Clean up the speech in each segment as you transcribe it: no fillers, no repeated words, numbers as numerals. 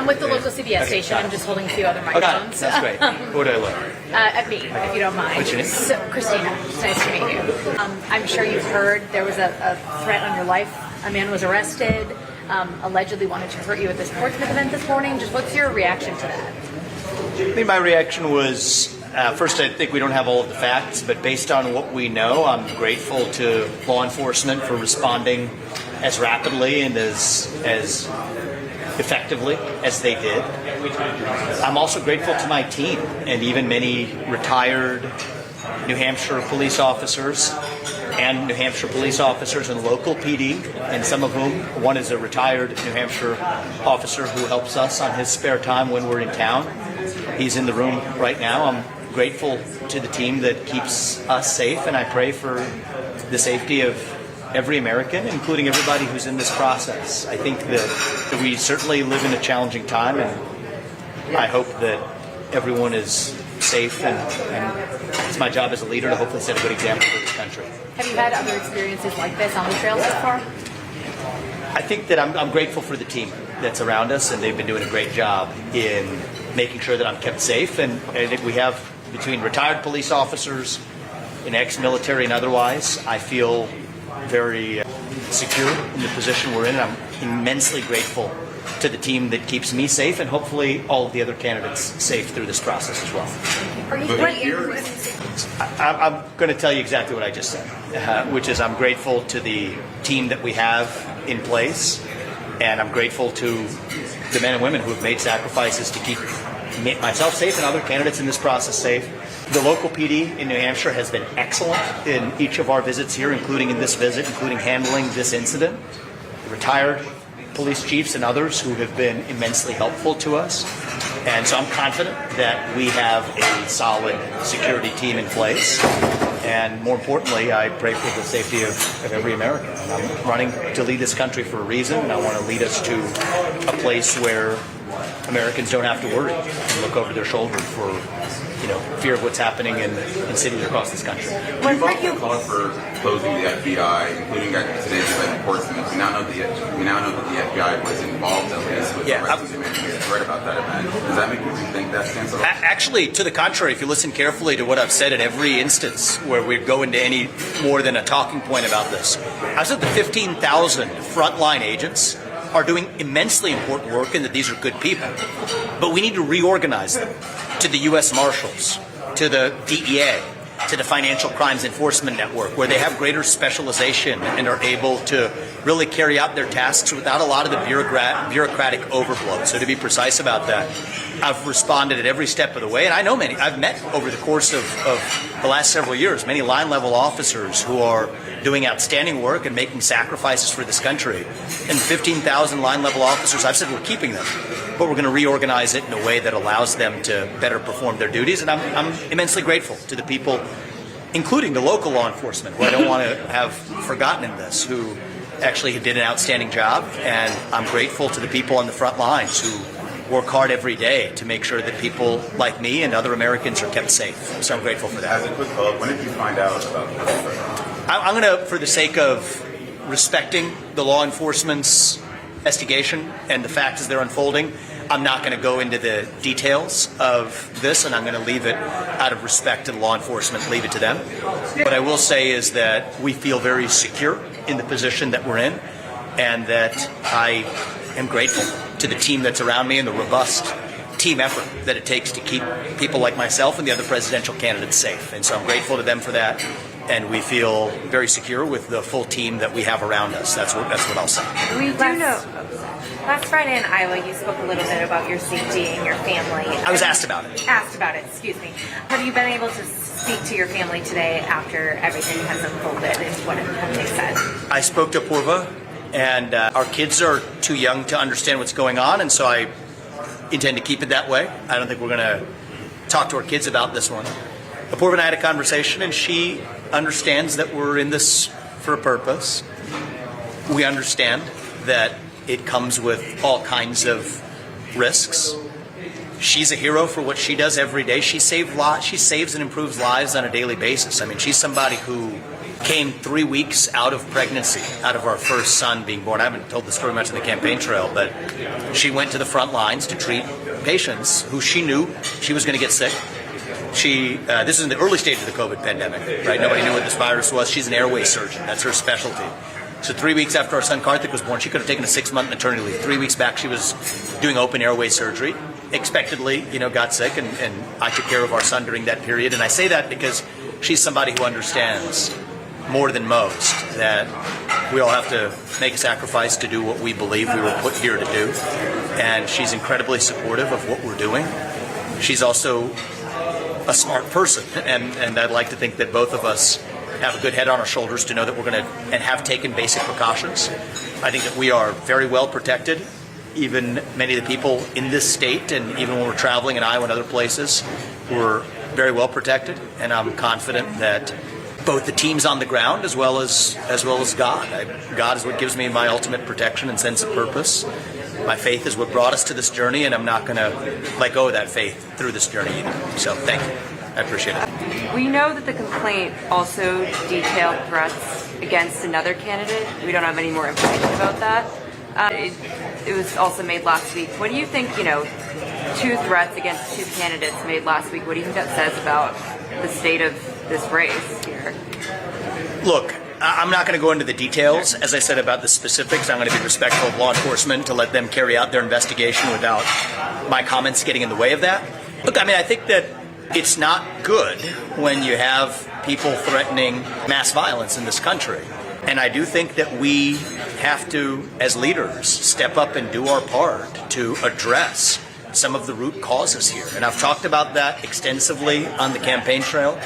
I'm with the local CBS station. I'm just holding a few other microphones. That's great. Where do I look? At me, if you don't mind. What's your name? So, Christina. It's nice to meet you. I'm sure you've heard there was a threat on your life. A man was arrested, allegedly wanted to hurt you at this Portsmouth event this morning. Just what's your reaction to that? I think my reaction was, first, I think we don't have all of the facts, but based on what we know, I'm grateful to law enforcement for responding as rapidly and as effectively as they did. I'm also grateful to my team and even many retired New Hampshire police officers and New Hampshire police officers in local PD, and some of whom, one is a retired New Hampshire officer who helps us on his spare time when we're in town. He's in the room right now. I'm grateful to the team that keeps us safe, and I pray for the safety of every American, including everybody who's in this process. I think that we certainly live in a challenging time, and I hope that everyone is safe, and it's my job as a leader to hopefully set a good example for this country. Have you had other experiences like this on the trail so far? I think that I'm grateful for the team that's around us, and they've been doing a great job in making sure that I'm kept safe. And we have, between retired police officers and ex-military and otherwise, I feel very secure in the position we're in. I'm immensely grateful to the team that keeps me safe, and hopefully all of the other candidates safe through this process as well. I'm going to tell you exactly what I just said, which is I'm grateful to the team that we have in place, and I'm grateful to the men and women who have made sacrifices to keep myself safe and other candidates in this process safe. The local PD in New Hampshire has been excellent in each of our visits here, including in this visit, including handling this incident. The retired police chiefs and others who have been immensely helpful to us. And so I'm confident that we have a solid security team in place. And more importantly, I pray for the safety of every American. And I'm running to lead this country for a reason, and I want to lead us to a place where Americans don't have to worry and look over their shoulder for fear of what's happening in cities across this country. You've also called for closing the FBI, including at today's event in Portsmouth. We now know that the FBI was involved at least with arresting the man. We've heard about that event. Does that make you rethink that stance at all? Actually, to the contrary, if you listen carefully to what I've said at every instance where we go into any more than a talking point about this, I've said the 15,000 frontline agents are doing immensely important work, and that these are good people. But we need to reorganize them to the U.S. Marshals, to the DEA, to the Financial Crimes Enforcement Network, where they have greater specialization and are able to really carry out their tasks without a lot of the bureaucratic overbloat. So to be precise about that, I've responded at every step of the way, and I know many. I've met over the course of the last several years many line-level officers who are doing outstanding work and making sacrifices for this country. And 15,000 line-level officers, I've said we're keeping them, but we're going to reorganize it in a way that allows them to better perform their duties. And I'm immensely grateful to the people, including the local law enforcement, who I don't want to have forgotten in this, who actually did an outstanding job. And I'm grateful to the people on the front lines who work hard every day to make sure that people like me and other Americans are kept safe. So I'm grateful for that. As a quick follow-up, when did you find out about this? I'm going to, for the sake of respecting the law enforcement's investigation and the facts as they're unfolding, I'm not going to go into the details of this, and I'm going to leave it out of respect to the law enforcement, leave it to them. What I will say is that we feel very secure in the position that we're in, and that I am grateful to the team that's around me and the robust team effort that it takes to keep people like myself and the other presidential candidates safe. And so I'm grateful to them for that. And we feel very secure with the full team that we have around us. That's what I'll say. We do know. Last Friday in Iowa, you spoke a little bit about your safety and your family. I was asked about it. Excuse me. Have you been able to speak to your family today after everything has unfolded, and what have they said? I spoke to Purva, and our kids are too young to understand what's going on, and so I intend to keep it that way. I don't think we're going to talk to our kids about this one. Purva and I had a conversation, and she understands that we're in this for a purpose. We understand that it comes with all kinds of risks. She's a hero for what she does every day. She saves and improves lives on a daily basis. I mean, she's somebody who came 3 weeks out of pregnancy, out of our first son being born. I haven't told the story much in the campaign trail, but she went to the front lines to treat patients who she knew she was going to get sick. This is in the early stage of the COVID pandemic, right? Nobody knew what this virus was. She's an airway surgeon. That's her specialty. So 3 weeks after our son Karthik was born, she could have taken a 6-month maternity leave. 3 weeks back, she was doing open airway surgery. Expectedly, got sick, and I took care of our son during that period. And I say that because she's somebody who understands more than most that we all have to make a sacrifice to do what we believe we were put here to do. And she's incredibly supportive of what we're doing. She's also a smart person, and I'd like to think that both of us have a good head on our shoulders to know that we're going to and have taken basic precautions. I think that we are very well protected. Even many of the people in this state, and even when we're traveling in Iowa and other places, we're very well protected. And I'm confident that both the teams on the ground as well as God. God is what gives me my ultimate protection and sense of purpose. My faith is what brought us to this journey, and I'm not going to let go of that faith through this journey either. So thank you. I appreciate it. We know that the complaint also detailed threats against another candidate. We don't have any more information about that. It was also made last week. What do you think, 2 threats against 2 candidates made last week, what do you think that says about the state of this race here? Look, I'm not going to go into the details, as I said, about the specifics. I'm going to be respectful of law enforcement to let them carry out their investigation without my comments getting in the way of that. Look, I think that it's not good when you have people threatening mass violence in this country. And I do think that we have to, as leaders, step up and do our part to address some of the root causes here. And I've talked about that extensively on the campaign trail.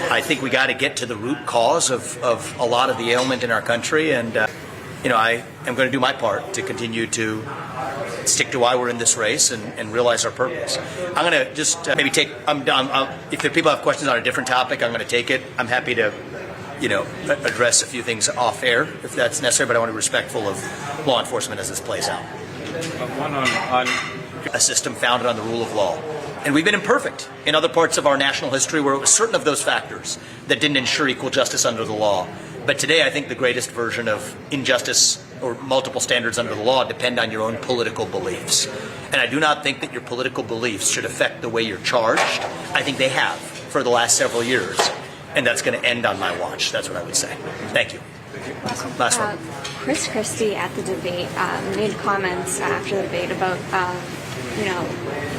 I think we got to get to the root cause of a lot of the ailment in our country. And, I am going to do my part to continue to stick to why we're in this race and realize our purpose. I'm going to just maybe take, if there people have questions on a different topic, I'm going to take it. I'm happy to address a few things off air if that's necessary, but I want to be respectful of law enforcement as this plays out. One on a system founded on the rule of law. And we've been imperfect in other parts of our national history where it was certain of those factors that didn't ensure equal justice under the law. But today, I think the greatest version of injustice or multiple standards under the law depend on your own political beliefs. And I do not think that your political beliefs should affect the way you're charged. I think they have for the last several years. And that's going to end on my watch. That's what I would say. Thank you. Last one. Chris Christie at the debate made comments after the debate about,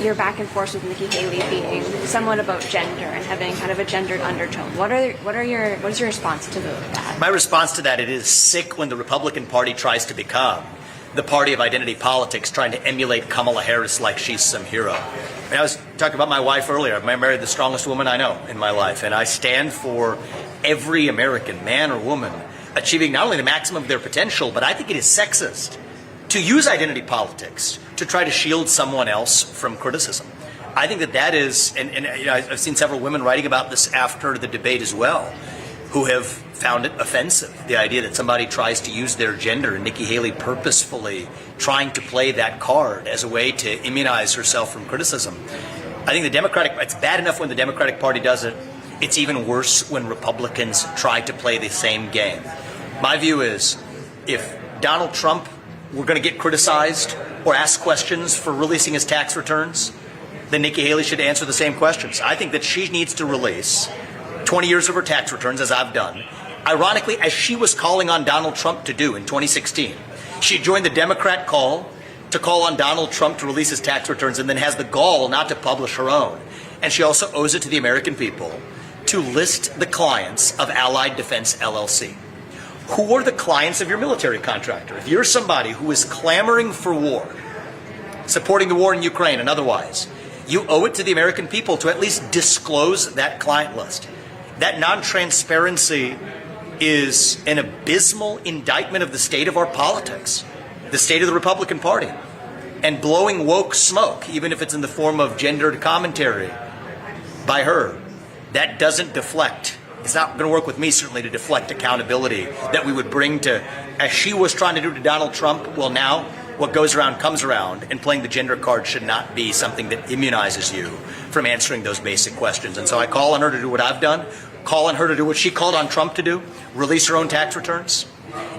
your back and forth with Nikki Haley being somewhat about gender and having kind of a gendered undertone. What is your response to that? My response to that, it is sick when the Republican Party tries to become the party of identity politics, trying to emulate Kamala Harris like she's some hero. I was talking about my wife earlier. I married the strongest woman I know in my life, and I stand for every American, man or woman, achieving not only the maximum of their potential, but I think it is sexist to use identity politics to try to shield someone else from criticism. I think that is, and I've seen several women writing about this after the debate as well, who have found it offensive, the idea that somebody tries to use their gender, and Nikki Haley purposefully trying to play that card as a way to immunize herself from criticism. I think it's bad enough when the Democratic Party does it. It's even worse when Republicans try to play the same game. My view is, if Donald Trump were going to get criticized or asked questions for releasing his tax returns, then Nikki Haley should answer the same questions. I think that she needs to release 20 years of her tax returns, as I've done. Ironically, as she was calling on Donald Trump to do in 2016, she joined the Democrat call to call on Donald Trump to release his tax returns, and then has the gall not to publish her own. And she also owes it to the American people to list the clients of Allied Defense LLC. Who are the clients of your military contractor? If you're somebody who is clamoring for war, supporting the war in Ukraine and otherwise, you owe it to the American people to at least disclose that client list. That non-transparency is an abysmal indictment of the state of our politics, the state of the Republican Party, and blowing woke smoke, even if it's in the form of gendered commentary by her. That doesn't deflect. It's not going to work with me, certainly, to deflect accountability that we would bring to, as she was trying to do to Donald Trump. Well, now what goes around comes around, and playing the gender card should not be something that immunizes you from answering those basic questions. And so I call on her to do what I've done, call on her to do what she called on Trump to do, release her own tax returns,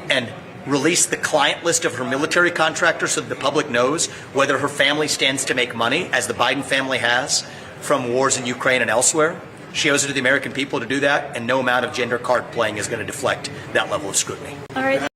and release the client list of her military contractors so that the public knows whether her family stands to make money, as the Biden family has, from wars in Ukraine and elsewhere. She owes it to the American people to do that, and no amount of gender card playing is going to deflect that level of scrutiny. All right.